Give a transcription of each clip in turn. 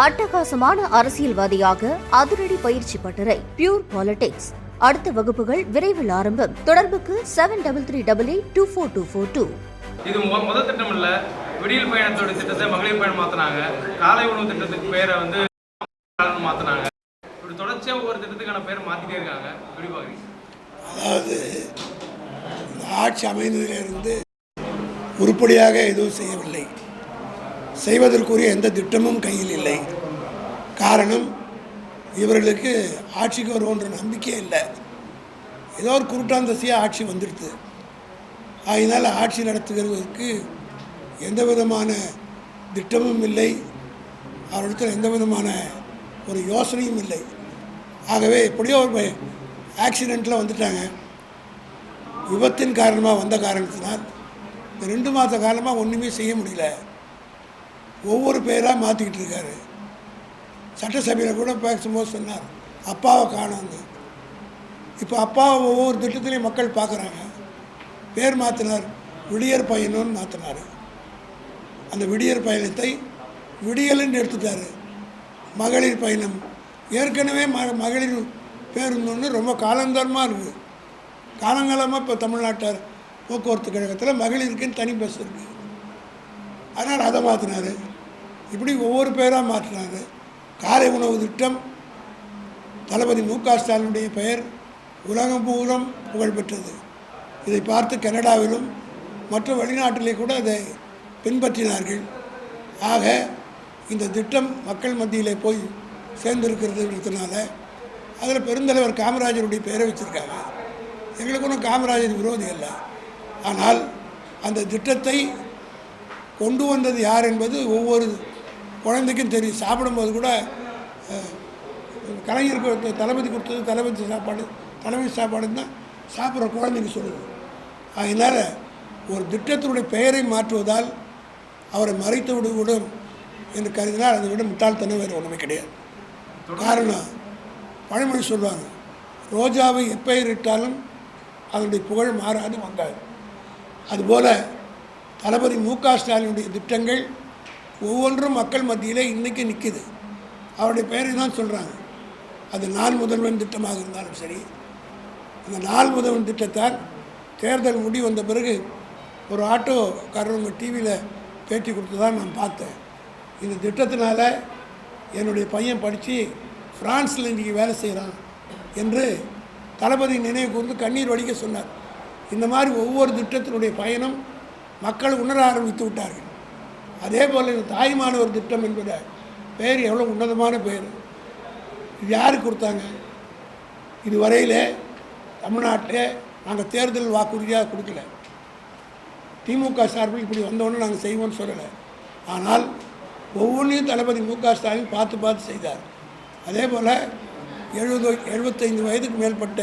அட்டகாசமான அரசியல்வாதியாக அதிரடி பயிற்சி பட்டறை பியூர் பாலிடிக்ஸ். அடுத்த வகுப்புகள் விரைவில் ஆரம்பம். தொடர்புக்கு 7338242442. இது முதல் திட்டம் இல்ல. விடியல் பயணத்தோட திட்டத்தை மகளிர் பயணம் மாத்தினாங்க. காலை உணவு திட்டத்துக்கு பேரை மாத்தினாங்க. இப்படி தொடர்ச்சியா ஒவ்வொரு திட்டத்துக்கான பேர் மாத்திட்டே இருக்காங்க. எப்படி பாக்குறீங்க? அதாவது இந்த ஆட்சி அமைந்ததிலிருந்து உருப்படியாக எதுவும் செய்யவில்லை. செய்வதற்குரிய எந்த திட்டமும் கையில் இல்லை. காரணம், இவர்களுக்கு ஆட்சிக்கு வருவோன்ற நம்பிக்கையே இல்லை. ஏதோ ஒரு குருட்டாந்தசியாக ஆட்சி வந்துடுது. அதனால் ஆட்சி நடத்துகிறதுக்கு எந்த விதமான திட்டமும் இல்லை. அவரிடத்தில் எந்த விதமான ஒரு யோசனையும் இல்லை. ஆகவே எப்படியோ ஒரு ஆக்சிடெண்ட்டில் வந்துட்டாங்க. விபத்தின் காரணமாக வந்த காரணத்தினால் இந்த 2 மாத காலமாக ஒன்றுமே செய்ய முடியல. ஒவ்வொரு பேராக மாற்றிக்கிட்டு இருக்காரு. சட்டசபையில் கூட பேசும்போது சொன்னார், அப்பாவை காணாங்க. இப்போ அப்பாவை ஒவ்வொரு திட்டத்திலையும் மக்கள் பார்க்குறாங்க. பேர் மாற்றினார், விடியற் பயணம்னு மாற்றினார். அந்த விடியற் பயணத்தை விடியல்னு எடுத்துட்டார். மகளிர் பயணம் ஏற்கனவே மகளிர் பேருந்துன்னு ரொம்ப காலந்தரமாக இருக்குது. காலங்காலமாக இப்போ தமிழ்நாட்டார் போக்குவரத்து கழகத்தில் மகளிருக்குன்னு தனி பஸ் இருக்குது. அதனால் அதை மாற்றினார். இப்படி ஒவ்வொரு பேராக மாற்றினார். காலை உணவு திட்டம் தளபதி மு.க. ஸ்டாலினுடைய பெயர் உலகம் பூரம் புகழ்பெற்றது. இதை பார்த்து கனடாவிலும் மற்ற வெளிநாட்டிலே கூட அதை பின்பற்றினார்கள். ஆக இந்த திட்டம் மக்கள் மத்தியிலே போய் சேர்ந்திருக்கிறதுனால அதில் பெருந்தலைவர் காமராஜருடைய பெயரை வச்சுருக்காங்க. எங்களுக்கு ஒன்றும் காமராஜர் விரோதி அல்ல. ஆனால் அந்த திட்டத்தை கொண்டு வந்தது யார் என்பது ஒவ்வொரு குழந்தைக்கும் தெரியும். சாப்பிடும்போது கூட கலைஞருக்கு தளபதி கொடுத்தது தலைமை சாப்பாடுன்னு தான் சாப்பிட்ற குழந்தைங்க சொல்லுது. அதனால் ஒரு திட்டத்தினுடைய பெயரை மாற்றுவதால் அவரை மறைத்து விடும் என்று கருதினால் அதை விட முட்டாள்தனம் வேறு ஒன்றுமே கிடையாது. காரணம், பழமொழி சொல்லுவாங்க, ரோஜாவை எப்பெயரிட்டாலும் அதனுடைய புகழ் மாறாது வந்தாது. அதுபோல் தளபதி மு.க. ஸ்டாலினுடைய திட்டங்கள் ஒவ்வொன்றும் மக்கள் மத்தியிலே இன்றைக்கி நிற்கிது. அவருடைய பெயரை தான் சொல்கிறாங்க. அது நாள் முதல்வன் திட்டமாக இருந்தாலும் சரி, அந்த நாள் முதல்வன் திட்டத்தால் தேர்தல் முடி வந்த பிறகு ஒரு ஆட்டோக்காரங்க டிவியில் பேட்டி கொடுத்து தான் நான் பார்த்தேன். இந்த திட்டத்தினால என்னுடைய பையன் படித்து ஃப்ரான்ஸில் இன்றைக்கி வேலை செய்கிறான் என்று தளபதி நினைவு கூர்ந்து கண்ணீர் வடிக்க சொன்னார். இந்த மாதிரி ஒவ்வொரு திட்டத்தினுடைய பயணம் மக்கள் உணர ஆரம்பித்து விட்டார்கள். அதே போல் இந்த தாய்மானவர் திட்டம் என்பத பெயர் எவ்வளோ உன்னதமான பெயர். இது யாருக்கு கொடுத்தாங்க? இதுவரையில் தமிழ்நாட்டில் நாங்கள் தேர்தல் வாக்குறுதியாக கொடுக்கல. திமுக சார்பில் இப்படி வந்தோன்னு நாங்கள் செய்வோம்னு சொல்லலை. ஆனால் ஒவ்வொன்றையும் தளபதி மு.க. ஸ்டாலின் பார்த்து செய்தார். அதே போல் 75 வயதுக்கு மேற்பட்ட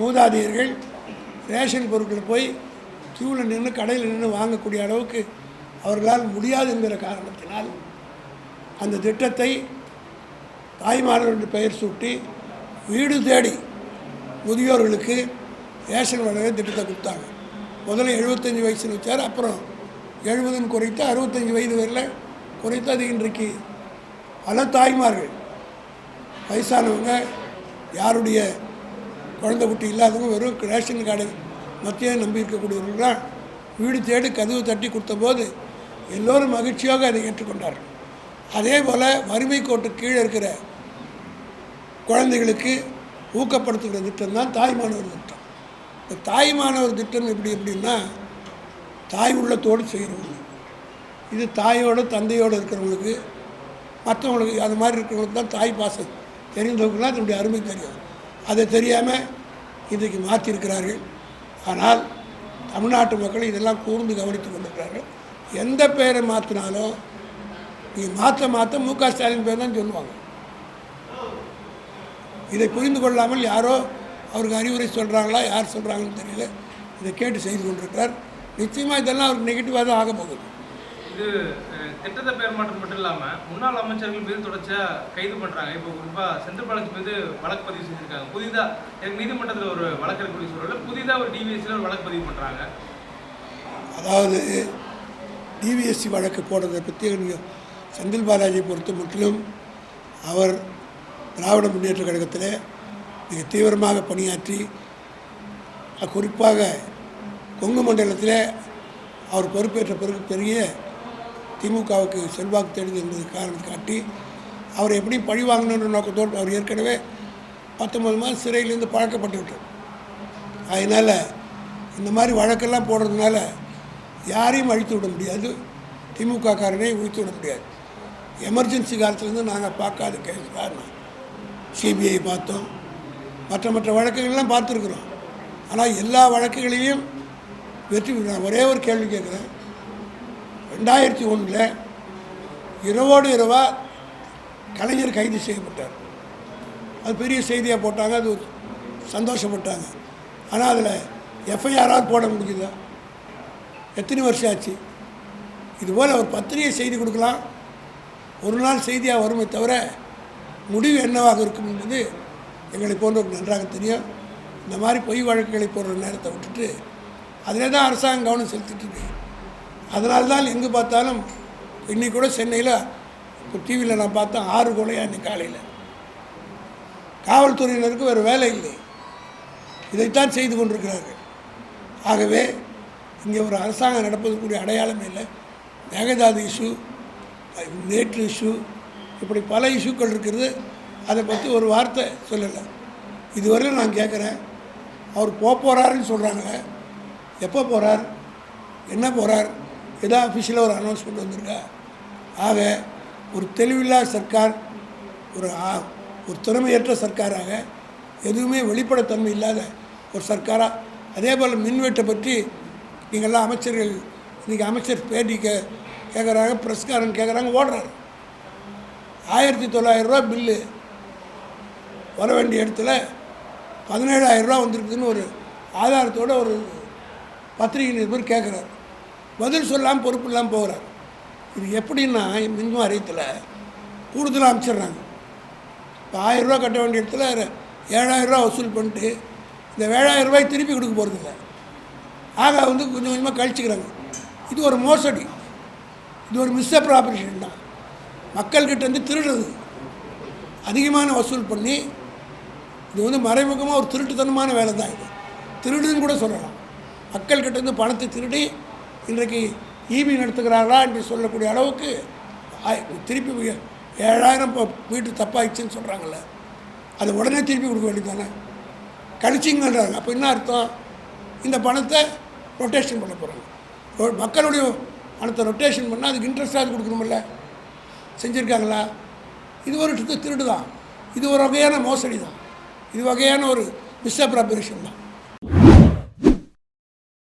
மூதாதையர்கள் ரேஷன் பொருட்களை போய் கியூவில் நின்று கடையில் நின்று வாங்கக்கூடிய அளவுக்கு அவர்களால் முடியாது என்கிற காரணத்தினால் அந்த திட்டத்தை தாய்மானவர்களுடைய பெயர் சூட்டி வீடு தேடி முதியோர்களுக்கு ரேஷன் வழங்க திட்டத்தை கொடுத்தாங்க. முதல்ல 75 வயசுன்னு வச்சார். அப்புறம் 70ன்னு குறைத்து 65 வயது வரையில் குறைத்து அது இன்றைக்கு பல தாய்மார்கள், வயசானவங்க, யாருடைய குழந்தை குட்டி இல்லாதவங்க வெறும் ரேஷன் கார்டு மத்திய நம்பி இருக்கக்கூடியவர்களால் வீடு தேடி கதவு தட்டி கொடுத்தபோது எல்லோரும் மகிழ்ச்சியாக அதை ஏற்றுக்கொண்டார்கள். அதே போல் வறுமை கோட்டு கீழே இருக்கிற குழந்தைகளுக்கு ஊக்கப்படுத்துகிற திட்டம் தான் தாய்மானவர் திட்டம். இந்த தாய்மானவர் திட்டம் எப்படின்னா தாய் உள்ளத்தோடு செய்கிறவங்க. இது தாயோடு தந்தையோடு இருக்கிறவங்களுக்கு, மற்றவங்களுக்கு அது மாதிரி இருக்கிறவங்களுக்கு தான் தாய் பாசம் தெரிந்தவங்களுக்குலாம் அதனுடைய அருமை தெரியும். அதை தெரியாமல் இன்றைக்கு மாற்றிருக்கிறார்கள். ஆனால் தமிழ்நாட்டு மக்கள் இதெல்லாம் கூர்ந்து கவனித்து கொண்டிருக்கிறார்கள். எந்த பெயரை மாற்றினாலும் நீங்கள் மாற்ற மு.க. ஸ்டாலின் பேர் தான் சொல்லுவாங்க. இதை புரிந்து கொள்ளாமல் யாரோ அவருக்கு அறிவுரை சொல்கிறாங்களா, யார் சொல்கிறாங்கன்னு தெரியல. இதை கேட்டு செய்து கொண்டிருக்கிறார். நிச்சயமாக இதெல்லாம் அவருக்கு நெகட்டிவாக தான் ஆக போகுது. இது திட்டத்தை பேர் மாற்றம் மட்டும் இல்லாமல் முன்னாள் அமைச்சர்கள் மீது தொடர்ச்சியாக கைது பண்ணுறாங்க. இப்போ குறிப்பாக செந்தில் பாலாஜி மீது வழக்கு பதிவு செஞ்சுருக்காங்க. புதிதாக நீதிமன்றத்தில் ஒரு வழக்கு இருக்கக்கூடிய சூழலில் புதிதாக ஒரு டிவிஎஸ்சியில் ஒரு வழக்கு பதிவு பண்ணுறாங்க. அதாவது டிவிஎஸ்சி வழக்கு போடுறதை பற்றி நீங்கள் செந்தில் பாலாஜியை பொறுத்த முற்றிலும் அவர் திராவிட முன்னேற்ற கழகத்தில் மிக தீவிரமாக பணியாற்றி குறிப்பாக கொங்கு மண்டலத்தில் அவர் பொறுப்பேற்ற பிறகு பெரிய திமுகவுக்கு செல்வாக்கு தேடுது என்பது காரணத்தை காட்டி அவர் எப்படி பழி வாங்கணுன்ற நோக்கத்தோடு அவர் ஏற்கனவே 19 மாதம் சிறையிலேருந்து பழக்கப்பட்டு விட்டார். அதனால் இந்த மாதிரி வழக்கெல்லாம் போடுறதுனால யாரையும் அழித்து விட முடியாது, திமுக காரனை ஒழித்து விட முடியாது. எமர்ஜென்சி காலத்துலேருந்து நாங்கள் பார்க்காத கேஸ் காரணம் சிபிஐ பார்த்தோம், மற்ற வழக்குகள்லாம் பார்த்துருக்குறோம். ஆனால் எல்லா வழக்குகளையும் வெற்றி நான் ஒரே ஒரு கேள்வி கேட்குறேன். 2001 இரவோடு இரவாக கலைஞர் கைது செய்யப்பட்டார். அது பெரிய செய்தியாக போட்டாங்க, அது சந்தோஷப்பட்டாங்க. ஆனால் அதில் எஃப்ஐஆராக போட முடியுதா? எத்தனை வருஷம் ஆச்சு? இதுபோல் ஒரு பத்திரிகை செய்தி கொடுக்கலாம், ஒரு நாள் செய்தியாக வருமே தவிர முடிவு என்னவாக இருக்கும் என்பது எங்களை போன்றவருக்கு நன்றாக தெரியும். இந்த மாதிரி பொய் வழக்குகளை போடுற நேரத்தை விட்டுட்டு அதிலே தான் அரசாங்கம் கவனம் செலுத்திட்டு இருக்கு. அதனால்தான் எங்கே பார்த்தாலும் இன்றைக்கி கூட சென்னையில் இப்போ டிவியில் நான் பார்த்தேன் 6 கொலையாக இன்னைக்கு காலையில். காவல்துறையினருக்கு வேறு வேலை இல்லை, இதைத்தான் செய்து கொண்டிருக்கிறார்கள். ஆகவே இங்கே ஒரு அரசாங்கம் நடப்பதற்குரிய அடையாளமே இல்லை. மேகதாது இஷ்யூ, நேற்று இஷ்யூ, இப்படி பல இஷ்யூக்கள் இருக்கிறது. அதை பற்றி ஒரு வார்த்தை சொல்லலை. இதுவரையும் நான் கேட்குறேன், அவர் போகிறாருன்னு சொல்கிறாங்களே, எப்போ போகிறார், என்ன போகிறார், ஏதாவது அஃபிஷியலாக ஒரு அனௌன்ஸ்மெண்ட் வந்திருக்கா? ஆக ஒரு தெளிவில்லா சர்க்கார், ஒரு திறமையற்ற சர்க்காராக, எதுவுமே வெளிப்படைத்தன்மை இல்லாத ஒரு சர்க்காராக. அதே போல் மின்வெட்டை பற்றி நீங்கள்லாம் அமைச்சர்கள் இன்றைக்கி அமைச்சர் பேட்டி கேட்குறாங்க, ப்ரெஸ்காரன் கேட்குறாங்க, ஓடுறாரு. 1900 ரூபா பில்லு வர வேண்டிய இடத்துல 17,000 ரூபா வந்திருக்குதுன்னு ஒரு ஆதாரத்தோடு ஒரு பத்திரிகை நிருபர் கேட்குறாரு. பதில் சொல்லாமல் பொறுப்பு இல்லாமல் போகிறார். இது எப்படின்னா மின் வாரியத்தில் கூடுதலாக அமைச்சிடுறாங்க. இப்போ 1000 ரூபா கட்ட வேண்டிய இடத்துல 7,000 ரூபா வசூல் பண்ணிட்டு இந்த 7,000 ரூபாய் திருப்பி கொடுக்க போகிறதில்ல. ஆக கொஞ்சம் கொஞ்சமாக கழிச்சுக்கிறாங்க. இது ஒரு மோசடி, இது ஒரு மிஸ்அப்ராப்ரியேஷன் தான். மக்கள்கிட்ட திருடுறது, அதிகமான வசூல் பண்ணி இது மறைமுகமாக ஒரு திருட்டுத்தனமான வேலை தான். இது திருடுன்னு கூட சொல்லலாம். மக்கள்கிட்ட பணத்தை திருடி இன்றைக்கு ஈபி நடத்துகிறார்களா என்று சொல்லக்கூடிய அளவுக்கு திருப்பி 7,000 வீட்டு தப்பாயிடுச்சுன்னு சொல்கிறாங்கல்ல, அதை உடனே திருப்பி கொடுக்க வேண்டியது தானே, கழிச்சிங்கன்றாங்க. அப்போ என்ன அர்த்தம்? இந்த பணத்தை ரொட்டேஷன் பண்ண போகிறாங்க. மக்களுடைய பணத்தை ரொட்டேஷன் பண்ணால் அதுக்கு இன்ட்ரெஸ்டாக கொடுக்கணுமில்ல, செஞ்சுருக்காங்களா? இது ஒரு திருடு தான், இது ஒரு வகையான மோசடி தான், இது வகையான ஒரு மிஸ்அப்ராப்ரியேஷன் தான்.